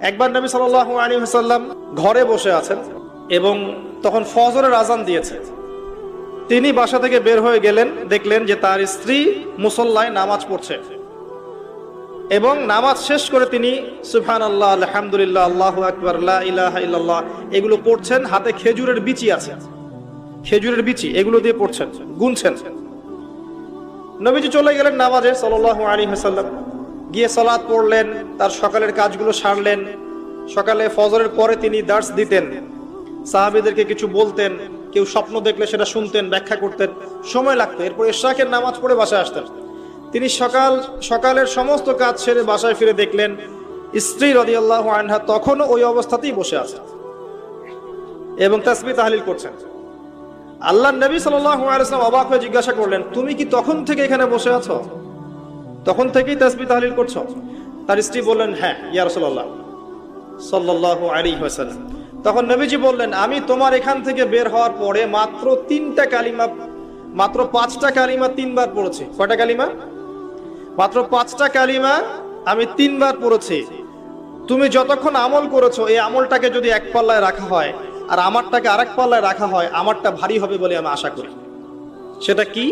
একবার নবী সাল্লাল্লাহু আলাইহি ওয়াসাল্লাম ঘরে বসে আছেন এবং তখন ফজরের আজান দিয়েছে। তিনি বাসা থেকে বের হয়ে গেলেন, দেখলেন যে তার স্ত্রী মুসল্লায় নামাজ পড়ছে এবং নামাজ শেষ করে তিনি সুবহানাল্লাহ, আলহামদুলিল্লাহ, আল্লাহু আকবার, লা ইলাহা ইল্লাল্লাহ এগুলো পড়ছেন। হাতে খেজুরের বিচি আছে, খেজুরের বিচি এগুলো দিয়ে পড়ছেন, গুনছেন। নবীজি চলে গেলেন নামাজে সাল্লাল্লাহু আলাইহি ওয়াসাল্লাম, গিয়ে সালাত পড়লেন, তার সকালের কাজগুলো সারলেন। সকালে ফজরের পরে তিনি দার্স দিতেন, সাহাবীদেরকে কিছু বলতেন, কেউ স্বপ্ন দেখলে সেটা শুনতেন, ব্যাখ্যা করতেন, সময় লাগতো। এরপর ইশরাকের নামাজ পড়ে বাসায় আসতেন। তিনি সকালের সমস্ত কাজ সেরে বাসায় ফিরে দেখলেন স্ত্রী রাদিয়াল্লাহু আনহা তখনও ওই অবস্থাতেই বসে আছে এবং তাসবিহ তাহলিল করছেন। আল্লাহর নবী সাল্লাল্লাহু আলাইহি ওয়াসাল্লাম অবাক হয়ে জিজ্ঞাসা করলেন, তুমি কি তখন থেকে এখানে বসে আছো? তখন থেকেই তাসবিহ তাহলিল করছো? তার স্ত্রী বললেন, হ্যাঁ ইয়া রাসূলুল্লাহ সাল্লাল্লাহু আলাইহি ওয়াসাল্লাম। তখন নবীজি বললেন, আমি তোমার এখান থেকে বের হওয়ার পরে মাত্র 5টা কালিমা 3 বার পড়েছি। কয়টা কালিমা? মাত্র 5টা কালিমা আমি 3 বার পড়েছি। তুমি যতক্ষণ আমল করেছো এই আমলটাকে যদি এক পাল্লায় রাখা হয় আর আমারটাকে আরেক পাল্লায় রাখা হয়, আমারটা ভারী হবে বলে আমি আশা করি। সেটা কি?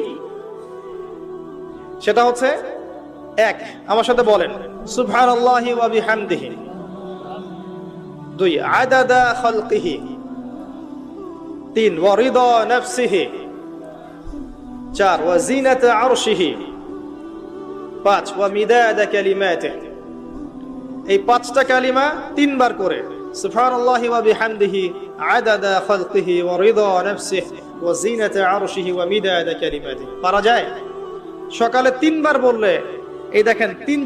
সেটা হচ্ছে, এক, আমার সাথে বলেন সুবহানাল্লাহি ওয়া বিহামদিহি। 2, আদাদা খালকিহি। 3, ওয়া রিদা নাফসিহি। 4, ওয়া জিনাতা আরশিহি। 5, ওয়া মিদাদা কালিমাতিহি। এই 5টা কালিমা 3 বার করে, সুবহানাল্লাহি ওয়া বিহামদিহি, আদাদা খালকিহি, ওয়া রিদা নাফসিহি, ওয়া জিনাতা আরশিহি, ওয়া মিদাদা কালিমাতিহি। পারা যায়? সকালে 3 বার বললে এই দেখেন 3